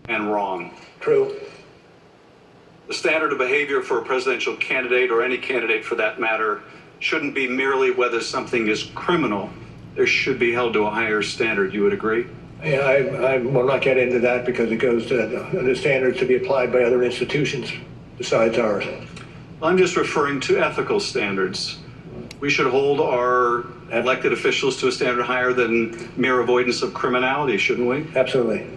and wrong. True. The standard of behavior for a presidential candidate, or any candidate for that matter, shouldn't be merely whether something is criminal. There should be held to a higher standard. You would agree? Yeah, I will not get into that because it goes to the standards to be applied by other institutions besides ours. Well, I'm just referring to ethical standards. We should hold our elected officials to a standard higher than mere avoidance of criminality, shouldn't we? Absolutely.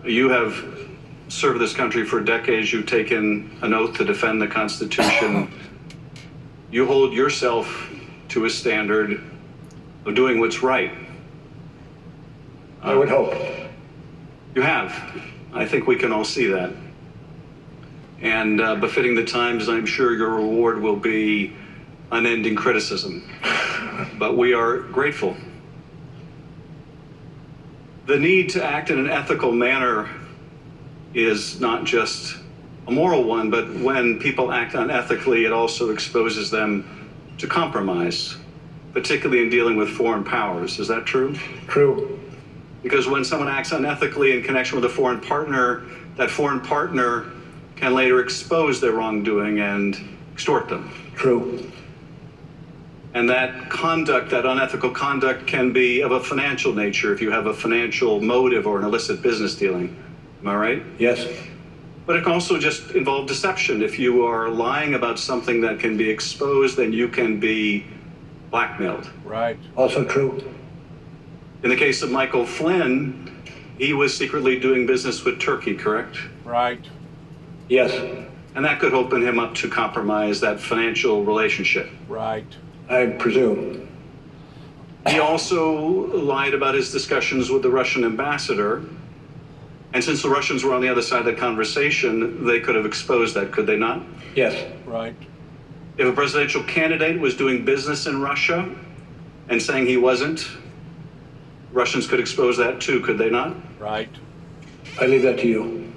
You have served this country for decades. You've taken an oath to defend the Constitution. You hold yourself to a standard of doing what's right. I would hope. You have. I think we can all see that. And befitting the times, I'm sure your reward will be unending criticism. But we are grateful. The need to act in an ethical manner is not just a moral one, but when people act unethically, it also exposes them to compromise, particularly in dealing with foreign powers. Is that true? True. Because when someone acts unethically in connection with a foreign partner, that foreign partner can later expose their wrongdoing and extort them. True. And that conduct, that unethical conduct, can be of a financial nature if you have a financial motive or an illicit business dealing. Am I right? Yes. But it can also just involve deception. If you are lying about something that can be exposed, then you can be blackmailed. Right. Also true. In the case of Michael Flynn, he was secretly doing business with Turkey, correct? Right. Yes. And that could open him up to compromise that financial relationship. Right. I presume. He also lied about his discussions with the Russian ambassador. And since the Russians were on the other side of the conversation, they could have exposed that, could they not? Yes. Right. If a presidential candidate was doing business in Russia and saying he wasn't, Russians could expose that too, could they not? Right. I leave that to you.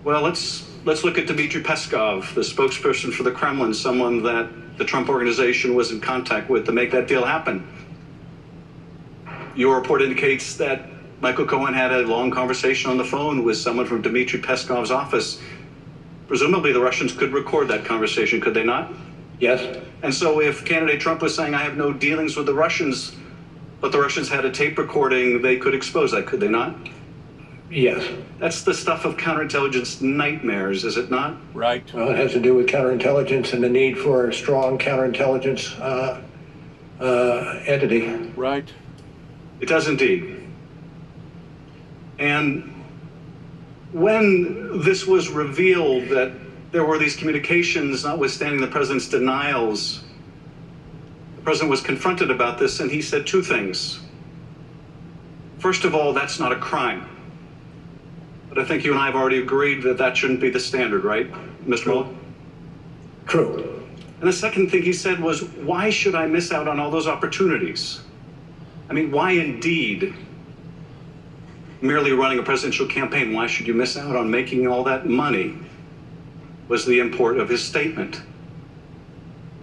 Well, let's look at Dmitry Peskov, the spokesperson for the Kremlin, someone that the Trump organization was in contact with to make that deal happen. Your report indicates that Michael Cohen had a long conversation on the phone with someone from Dmitry Peskov's office. Presumably the Russians could record that conversation, could they not? Yes. And so if candidate Trump was saying, I have no dealings with the Russians, but the Russians had a tape recording, they could expose that, could they not? Yes. That's the stuff of counterintelligence nightmares, is it not? Right. Well, it has to do with counterintelligence and the need for a strong counterintelligence entity. Right. It does indeed. And when this was revealed that there were these communications, notwithstanding the president's denials, the president was confronted about this, and he said two things. First of all, that's not a crime. But I think you and I have already agreed that that shouldn't be the standard, right, Mr. Mueller? True. And the second thing he said was, why should I miss out on all those opportunities? I mean, why indeed? Merely running a presidential campaign, why should you miss out on making all that money? Was the import of his statement.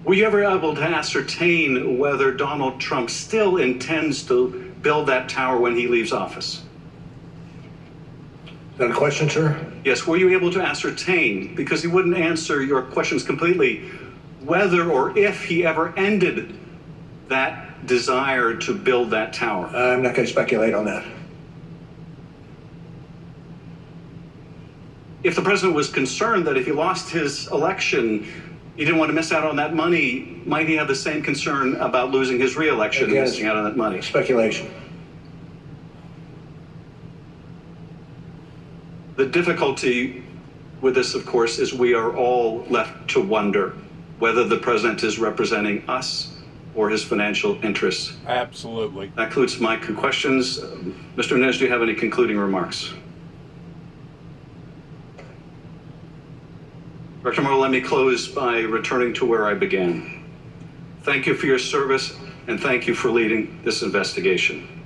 Were you ever able to ascertain whether Donald Trump still intends to build that tower when he leaves office? Is that a question, sir? Yes, were you able to ascertain, because he wouldn't answer your questions completely, whether or if he ever ended that desire to build that tower? I'm not going to speculate on that. If the president was concerned that if he lost his election, he didn't want to miss out on that money, might he have the same concern about losing his re-election and missing out on that money? Speculation. The difficulty with this, of course, is we are all left to wonder whether the president is representing us or his financial interests. Absolutely. That concludes my questions. Mr. Nez, do you have any concluding remarks? Dr. Mueller, let me close by returning to where I began. Thank you for your service, and thank you for leading this investigation.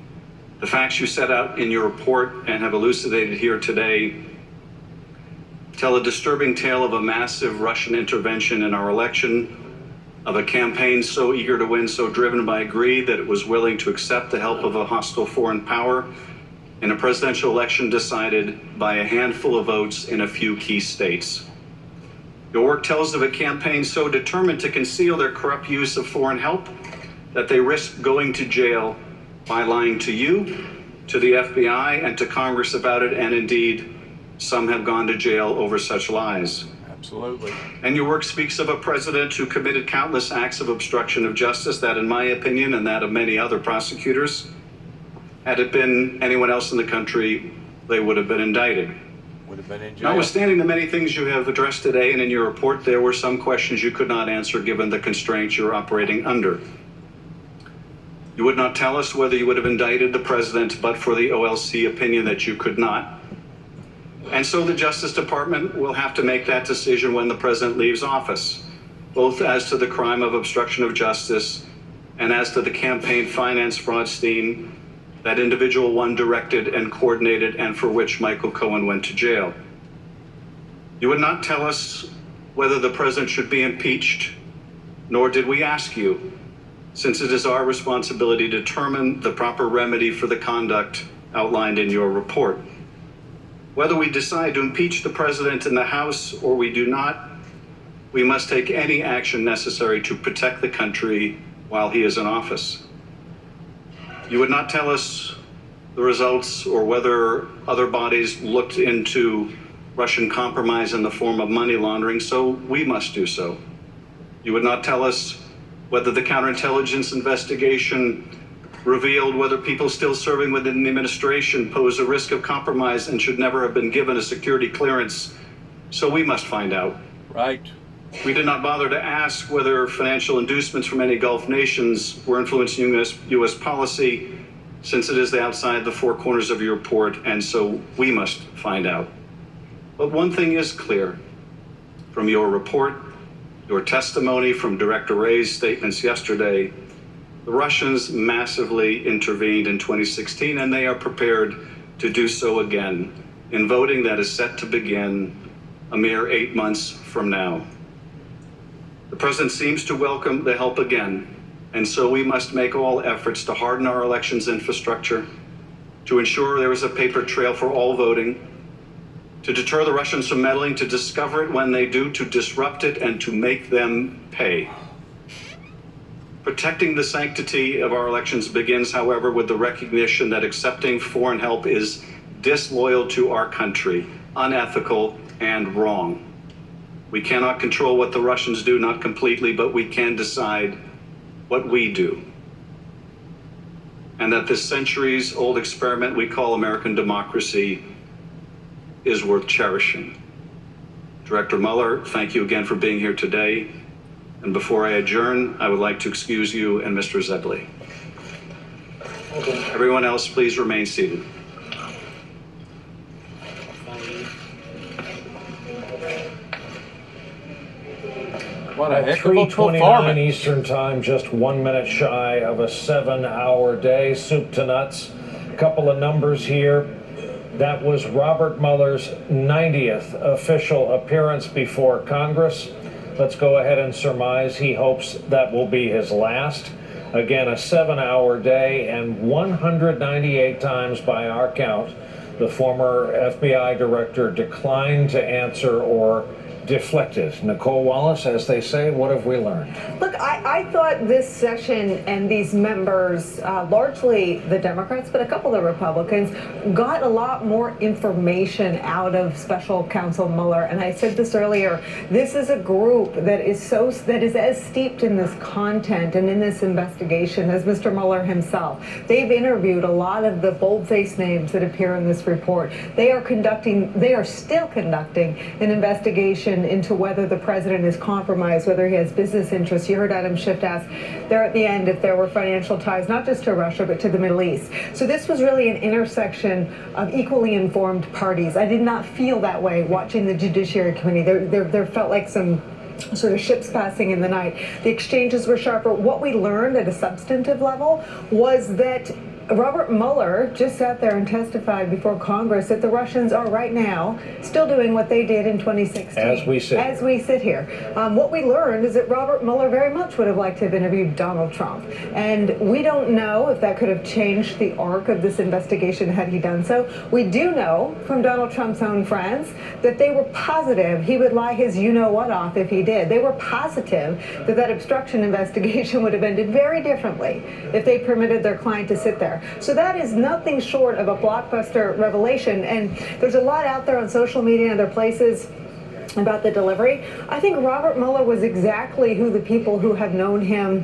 The facts you set out in your report and have elucidated here today tell a disturbing tale of a massive Russian intervention in our election, of a campaign so eager to win, so driven by greed that it was willing to accept the help of a hostile foreign power, in a presidential election decided by a handful of votes in a few key states. Your work tells of a campaign so determined to conceal their corrupt use of foreign help that they risk going to jail by lying to you, to the FBI, and to Congress about it, and indeed, some have gone to jail over such lies. Absolutely. And your work speaks of a president who committed countless acts of obstruction of justice that, in my opinion, and that of many other prosecutors, had it been anyone else in the country, they would have been indicted. Would have been in jail. Notwithstanding the many things you have addressed today and in your report, there were some questions you could not answer given the constraints you're operating under. You would not tell us whether you would have indicted the president but for the OLC opinion that you could not. And so the Justice Department will have to make that decision when the president leaves office, both as to the crime of obstruction of justice and as to the campaign finance fraud scheme that individual one directed and coordinated and for which Michael Cohen went to jail. You would not tell us whether the president should be impeached, nor did we ask you, since it is our responsibility to determine the proper remedy for the conduct outlined in your report. Whether we decide to impeach the president in the House or we do not, we must take any action necessary to protect the country while he is in office. You would not tell us the results or whether other bodies looked into Russian compromise in the form of money laundering, so we must do so. You would not tell us whether the counterintelligence investigation revealed whether people still serving within the administration pose a risk of compromise and should never have been given a security clearance, so we must find out. Right. We did not bother to ask whether financial inducements from any Gulf nations were influencing U.S. policy, since it is outside the four corners of your report, and so we must find out. But one thing is clear from your report, your testimony, from Director Wray's statements yesterday. The Russians massively intervened in 2016, and they are prepared to do so again in voting that is set to begin a mere 8 months from now. The president seems to welcome the help again, and so we must make all efforts to harden our elections infrastructure, to ensure there is a paper trail for all voting, to deter the Russians from meddling, to discover it when they do, to disrupt it, and to make them pay. Protecting the sanctity of our elections begins, however, with the recognition that accepting foreign help is disloyal to our country, unethical, and wrong. We cannot control what the Russians do, not completely, but we can decide what we do. And that this centuries-old experiment we call American democracy is worth cherishing. Director Mueller, thank you again for being here today. And before I adjourn, I would like to excuse you and Mr. Zebley. Everyone else, please remain seated. What a heck of a 3:29 performance. Eastern Time, just 1 minute shy of a 7-hour day, soup to nuts. Couple of numbers here. That was Robert Mueller's 90th official appearance before Congress. Let's go ahead and surmise he hopes that will be his last. Again, a 7-hour day, and 198 times by our count, the former FBI director declined to answer or deflected. Nicole Wallace, as they say, what have we learned? Look, I thought this session and these members, largely the Democrats, but a couple of the Republicans, got a lot more information out of Special Counsel Mueller. And I said this earlier, this is a group that is as steeped in this content and in this investigation as Mr. Mueller himself. They've interviewed a lot of the bold-faced names that appear in this report. They are still conducting an investigation into whether the president is compromised, whether he has business interests. You heard Adam Schiff ask there at the end if there were financial ties, not just to Russia, but to the Middle East. So this was really an intersection of equally informed parties. I did not feel that way watching the Judiciary Committee. There felt like some sort of ships passing in the night. The exchanges were sharper. What we learned at a substantive level was that Robert Mueller just sat there and testified before Congress that the Russians are right now still doing what they did in 2016. As we sit As we sit here. What we learned is that Robert Mueller very much would have liked to have interviewed Donald Trump. And we don't know if that could have changed the arc of this investigation had he done so. We do know from Donald Trump's own friends that they were positive he would lie his you-know-what off if he did. They were positive that that obstruction investigation would have ended very differently if they permitted their client to sit there. So that is nothing short of a blockbuster revelation. And there's a lot out there on social media and other places about the delivery. I think Robert Mueller was exactly who the people who have known him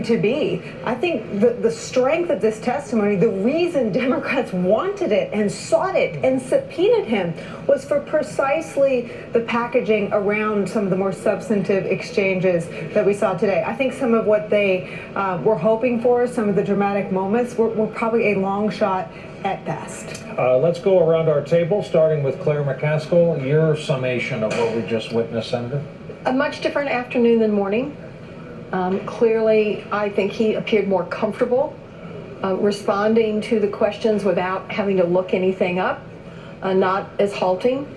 to be. I think the strength of this testimony, the reason Democrats wanted it and sought it and subpoenaed him was for precisely the packaging around some of the more substantive exchanges that we saw today. I think some of what they were hoping for, some of the dramatic moments, were probably a long shot at best. Let's go around our table, starting with Claire McCaskill. Your summation of what we just witnessed, Senator? A much different afternoon than morning. Clearly, I think he appeared more comfortable responding to the questions without having to look anything up, not as halting.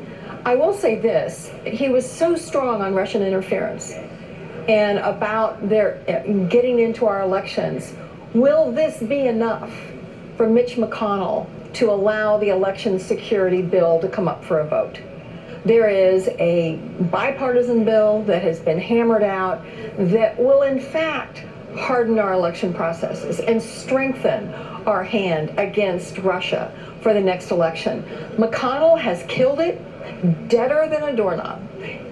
I will say this, he was so strong on Russian interference and about their getting into our elections. Will this be enough for Mitch McConnell to allow the election security bill to come up for a vote? There is a bipartisan bill that has been hammered out that will in fact harden our election processes and strengthen our hand against Russia for the next election. McConnell has killed it deader than a doorknob,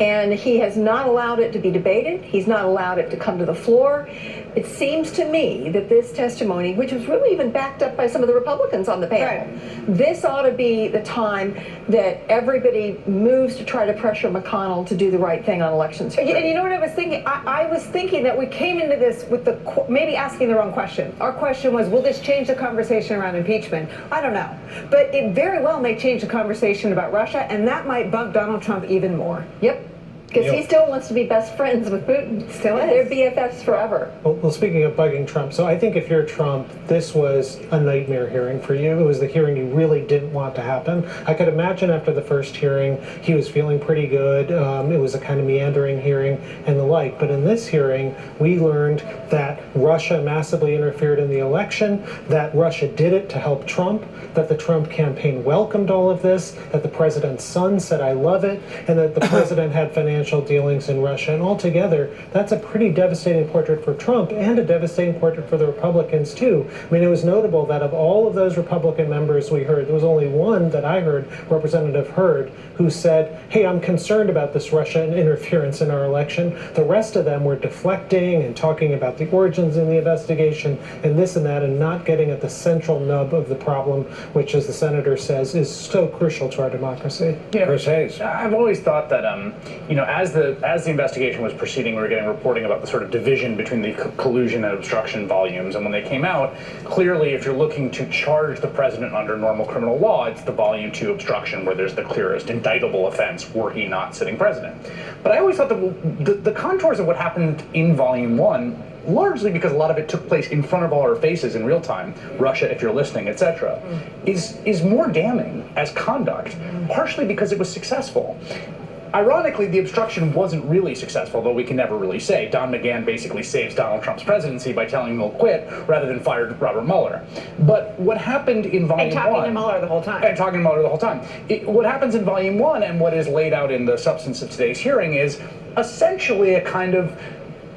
and he has not allowed it to be debated. He's not allowed it to come to the floor. It seems to me that this testimony, which was really even backed up by some of the Republicans on the panel, this ought to be the time that everybody moves to try to pressure McConnell to do the right thing on elections. And you know what I was thinking? I was thinking that we came into this with maybe asking the wrong question. Our question was, will this change the conversation around impeachment? I don't know. But it very well may change the conversation about Russia, and that might bug Donald Trump even more. Yep. Because he still wants to be best friends with Putin. Still is. They're BFFs forever. Well, speaking of bugging Trump, so I think if you're Trump, this was a nightmare hearing for you. It was the hearing you really didn't want to happen. I could imagine after the first hearing, he was feeling pretty good. It was a kind of meandering hearing and the like. But in this hearing, we learned that Russia massively interfered in the election, that Russia did it to help Trump, that the Trump campaign welcomed all of this, that the president's son said, I love it, and that the president had financial dealings in Russia. And altogether, that's a pretty devastating portrait for Trump and a devastating portrait for the Republicans, too. I mean, it was notable that of all of those Republican members we heard, there was only one that I heard, Representative Hurd, who said, hey, I'm concerned about this Russian interference in our election. The rest of them were deflecting and talking about the origins in the investigation and this and that, and not getting at the central nub of the problem, which, as the senator says, is so crucial to our democracy. Chris Hayes. I've always thought that, as the investigation was proceeding, we were getting reporting about the sort of division between the collusion and obstruction volumes. And when they came out, clearly, if you're looking to charge the president under normal criminal law, it's the volume 2 obstruction where there's the clearest indictable offense were he not sitting president. But I always thought that the contours of what happened in volume 1, largely because a lot of it took place in front of all our faces in real time, Russia, if you're listening, etc., is more damning as conduct, partially because it was successful. Ironically, the obstruction wasn't really successful, though we can never really say. Don McGahn basically saves Donald Trump's presidency by telling him he'll quit rather than fire Robert Mueller. But what happened in Volume 1... And talking to Mueller the whole time. And talking to Mueller the whole time. What happens in Volume 1 and what is laid out in the substance of today's hearing is essentially a kind of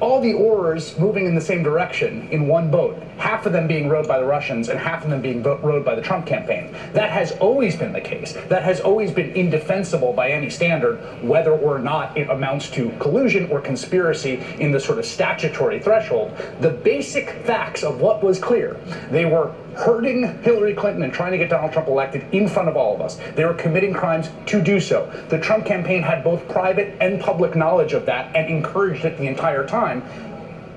all the oars moving in the same direction in one boat, half of them being rowed by the Russians and half of them being rowed by the Trump campaign. That has always been the case. That has always been indefensible by any standard, whether or not it amounts to collusion or conspiracy in the sort of statutory threshold. The basic facts of what was clear, they were hurting Hillary Clinton and trying to get Donald Trump elected in front of all of us. They were committing crimes to do so. The Trump campaign had both private and public knowledge of that and encouraged it the entire time.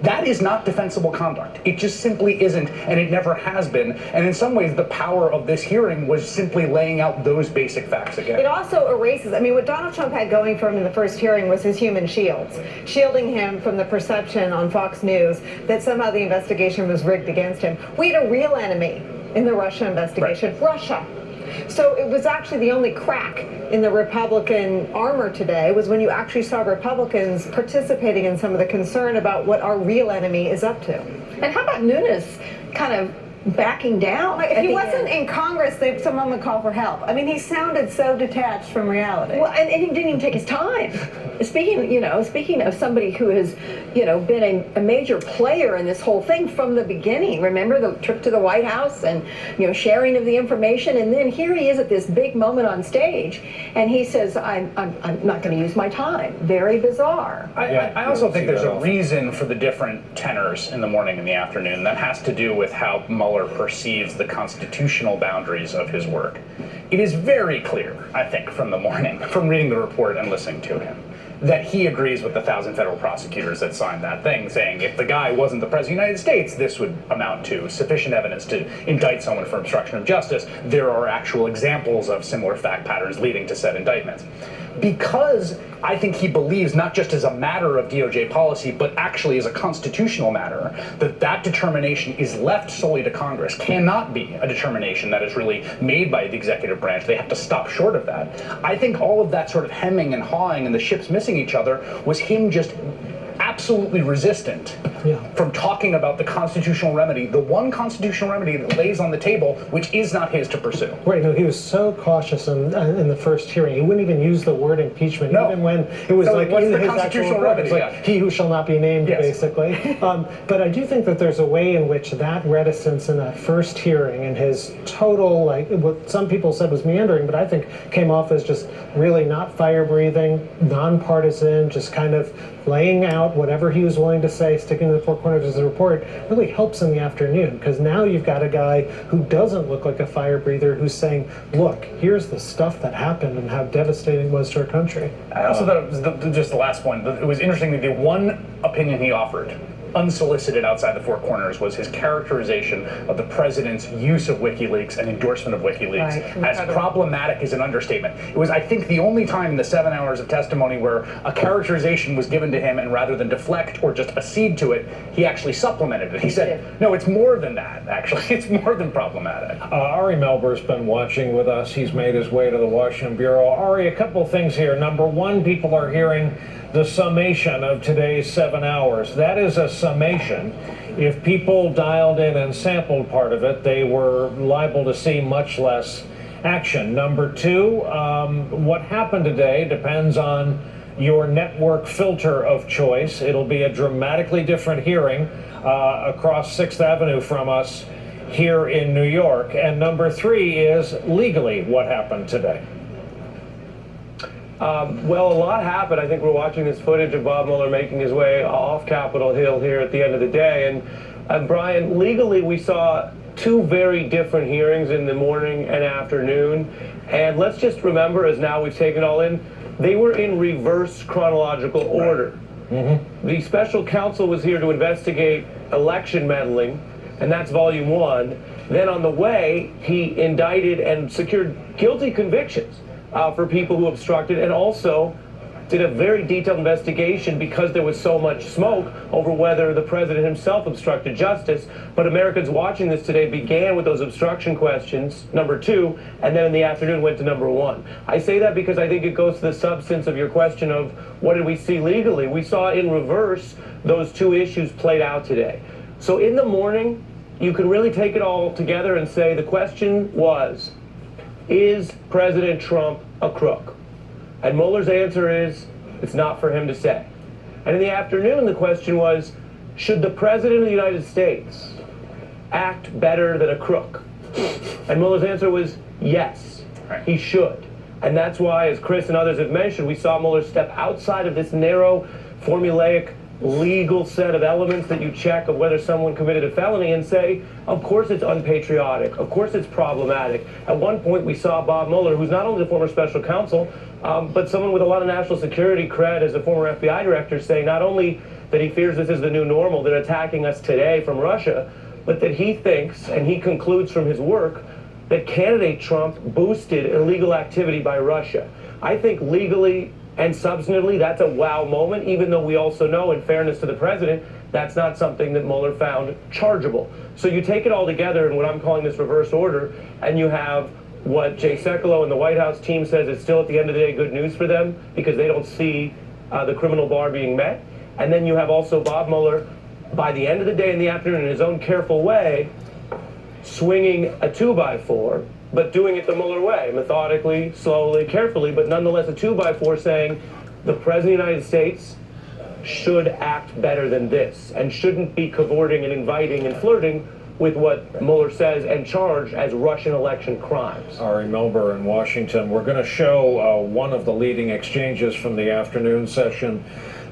That is not defensible conduct. It just simply isn't, and it never has been. And in some ways, the power of this hearing was simply laying out those basic facts again. It also erases, I mean, what Donald Trump had going for him in the first hearing was his human shields, shielding him from the perception on Fox News that somehow the investigation was rigged against him. We had a real enemy in the Russia investigation, Russia. So it was actually the only crack in the Republican armor today was when you actually saw Republicans participating in some of the concern about what our real enemy is up to. And how about Nunes kind of backing down? Like, if he wasn't in Congress, someone would call for help. I mean, he sounded so detached from reality. Well, and he didn't even take his time. Speaking of somebody who has, been a major player in this whole thing from the beginning. Remember the trip to the White House and, sharing of the information, and then here he is at this big moment on stage, and he says, "I'm not going to use my time." Very bizarre. I also think there's a reason for the different tenors in the morning and the afternoon. That has to do with how Mueller perceives the constitutional boundaries of his work. It is very clear, I think, from the morning, from reading the report and listening to him, that he agrees with the 1,000 federal prosecutors that signed that thing, saying if the guy wasn't the President of the United States, this would amount to sufficient evidence to indict someone for obstruction of justice. There are actual examples of similar fact patterns leading to said indictments. Because I think he believes, not just as a matter of DOJ policy, but actually as a constitutional matter, that determination is left solely to Congress, cannot be a determination that is really made by the executive branch. They have to stop short of that. I think all of that sort of hemming and hawing and the ships missing each other was him just absolutely resistant from talking about the constitutional remedy, the one constitutional remedy that lays on the table, which is not his to pursue. Right, no, he was so cautious in the first hearing. He wouldn't even use the word impeachment, even when it was like in his actual report. It's like, he who shall not be named, basically. But I do think that there's a way in which that reticence in that first hearing and his total, like what some people said was meandering, but I think came off as just really not fire-breathing, nonpartisan, just kind of laying out whatever he was willing to say, sticking to the four corners of the report, really helps in the afternoon, because now you've got a guy who doesn't look like a fire breather who's saying, look, here's the stuff that happened and how devastating it was to our country. I also thought it was just the last point. It was interesting that the one opinion he offered, unsolicited outside the four corners, was his characterization of the president's use of WikiLeaks and endorsement of WikiLeaks as problematic is an understatement. It was, I think, the only time in the 7 hours of testimony where a characterization was given to him, and rather than deflect or just accede to it, he actually supplemented it. He said, no, it's more than that, actually. It's more than problematic. Ari Melber's been watching with us. He's made his way to the Washington Bureau. Ari, a couple things here. Number one, people are hearing the summation of today's 7 hours. That is a summation. If people dialed in and sampled part of it, they were liable to see much less action. Number two, what happened today depends on your network filter of choice. It'll be a dramatically different hearing across 6th Avenue from us here in New York. And number three is legally what happened today. Well, a lot happened. I think we're watching this footage of Bob Mueller making his way off Capitol Hill here at the end of the day. And Brian, legally, we saw two very different hearings in the morning and afternoon. And let's just remember, as now we've taken it all in, they were in reverse chronological order. The special counsel was here to investigate election meddling, and that's volume one. Then on the way, he indicted and secured guilty convictions for people who obstructed, and also did a very detailed investigation because there was so much smoke over whether the president himself obstructed justice. But Americans watching this today began with those obstruction questions, number two, and then in the afternoon went to number one. I say that because I think it goes to the substance of your question of what did we see legally. We saw in reverse those two issues played out today. So in the morning, you can really take it all together and say the question was, is President Trump a crook? And Mueller's answer is, it's not for him to say. And in the afternoon, the question was, should the President of the United States act better than a crook? And Mueller's answer was, yes, he should. And that's why, as Chris and others have mentioned, we saw Mueller step outside of this narrow, formulaic, legal set of elements that you check of whether someone committed a felony and say, of course it's unpatriotic, of course it's problematic. At one point we saw Bob Mueller, who's not only the former special counsel, but someone with a lot of national security cred as a former FBI director, say not only that he fears this is the new normal, they're attacking us today from Russia, but that he thinks, and he concludes from his work, that candidate Trump boosted illegal activity by Russia. I think legally and substantively, that's a wow moment, even though we also know, in fairness to the president, that's not something that Mueller found chargeable. So you take it all together in what I'm calling this reverse order, and you have what Jay Sekulow and the White House team says is still, at the end of the day, good news for them because they don't see the criminal bar being met. And then you have also Bob Mueller, by the end of the day in the afternoon, in his own careful way, swinging a 2x4, but doing it the Mueller way, methodically, slowly, carefully, but nonetheless a 2x4, saying the President of the United States should act better than this and shouldn't be cavorting and inviting and flirting with what Mueller says and charged as Russian election crimes. Ari Melber in Washington. We're going to show one of the leading exchanges from the afternoon session,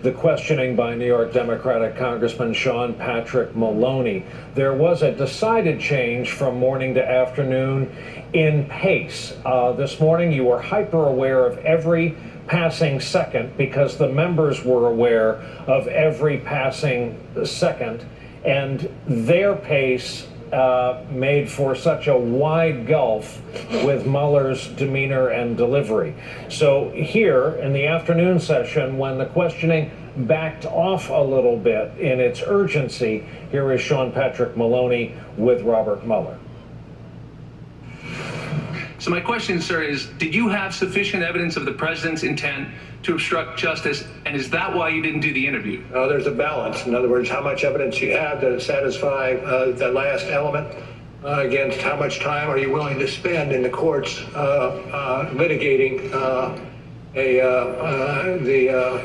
the questioning by New York Democratic Congressman Sean Patrick Maloney. There was a decided change from morning to afternoon in pace. This morning you were hyper aware of every passing second because the members were aware of every passing second, and their pace made for such a wide gulf with Mueller's demeanor and delivery. So here in the afternoon session, when the questioning backed off a little bit in its urgency, here is Sean Patrick Maloney with Robert Mueller. So my question, sir, is did you have sufficient evidence of the president's intent to obstruct justice, and is that why you didn't do the interview? There's a balance. In other words, how much evidence you have to satisfy the last element against how much time are you willing to spend in the courts litigating the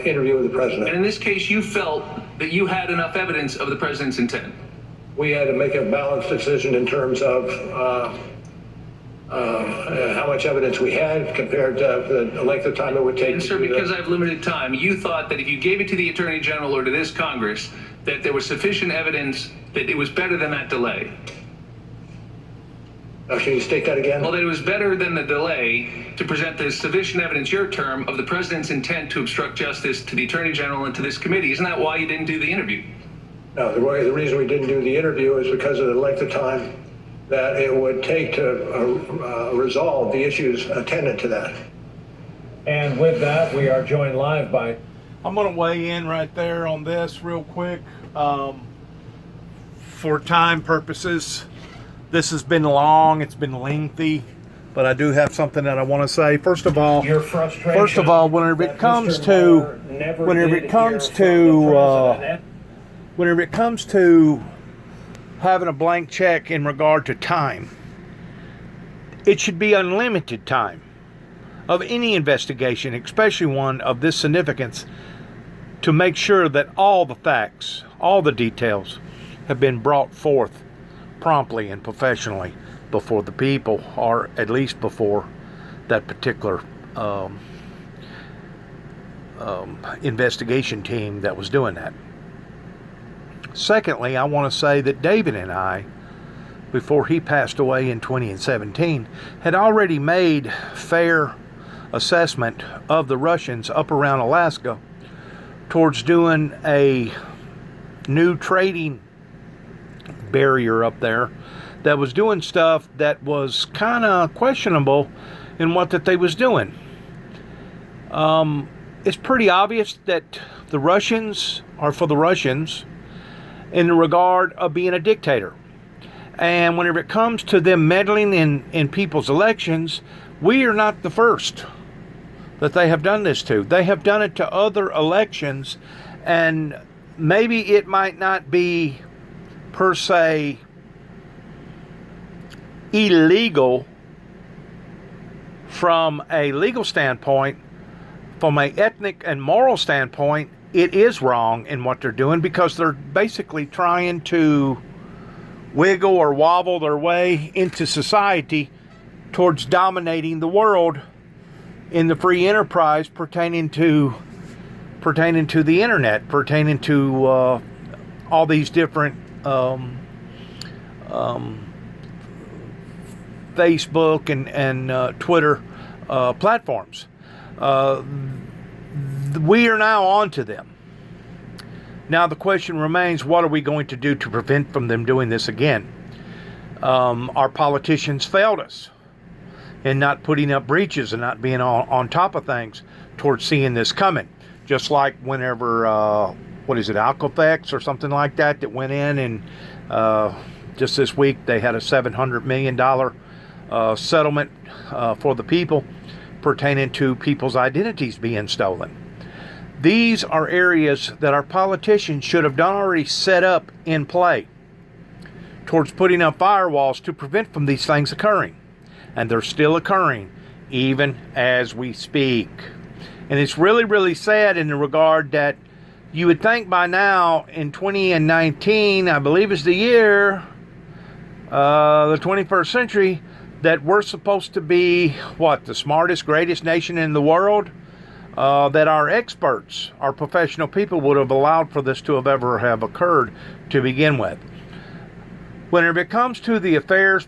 interview with the president. And in this case, you felt that you had enough evidence of the president's intent. We had to make a balanced decision in terms of how much evidence we had compared to the length of time it would take. And sir, because I have limited time, you thought that if you gave it to the Attorney General or to this Congress, that there was sufficient evidence that it was better than that delay. Can you state that again? Well, that it was better than the delay to present the sufficient evidence, your term, of the president's intent to obstruct justice to the Attorney General and to this committee. Isn't that why you didn't do the interview? No, the reason we didn't do the interview is because of the length of time that it would take to resolve the issues attendant to that. And with that, we are joined live by... I'm going to weigh in right there on this real quick. For time purposes, this has been long, it's been lengthy, but I do have something that I want to say. First of all, whenever it comes to having a blank check in regard to time, it should be unlimited time of any investigation, especially one of this significance, to make sure that all the facts, all the details have been brought forth promptly and professionally before the people, or at least before that particular investigation team that was doing that. Secondly, I want to say that David and I, before he passed away in 2017, had already made fair assessment of the Russians up around Alaska towards doing a new trading barrier up there that was doing stuff that was kind of questionable in what that they was doing. It's pretty obvious that the Russians are for the Russians in the regard of being a dictator. And whenever it comes to them meddling in people's elections, we are not the first that they have done this to. They have done it to other elections, and maybe it might not be per se illegal from a legal standpoint. From an ethnic and moral standpoint, it is wrong in what they're doing, because they're basically trying to wiggle or wobble their way into society towards dominating the world in the free enterprise pertaining to the internet, pertaining to all these different Facebook and Twitter platforms. We are now on to them. Now the question remains, what are we going to do to prevent from them doing this again? Our politicians failed us in not putting up breaches and not being on top of things towards seeing this coming. Just like whenever, Alcofex or something like that went in, and just this week they had a $700 million settlement for the people pertaining to people's identities being stolen. These are areas that our politicians should have already set up in play towards putting up firewalls to prevent from these things occurring. And they're still occurring even as we speak. And it's really, really sad in the regard that you would think by now in 2019, I believe is the year, the 21st century, that we're supposed to be, the smartest, greatest nation in the world, that our experts, our professional people would have allowed for this to have ever have occurred to begin with. Whenever it comes to the affairs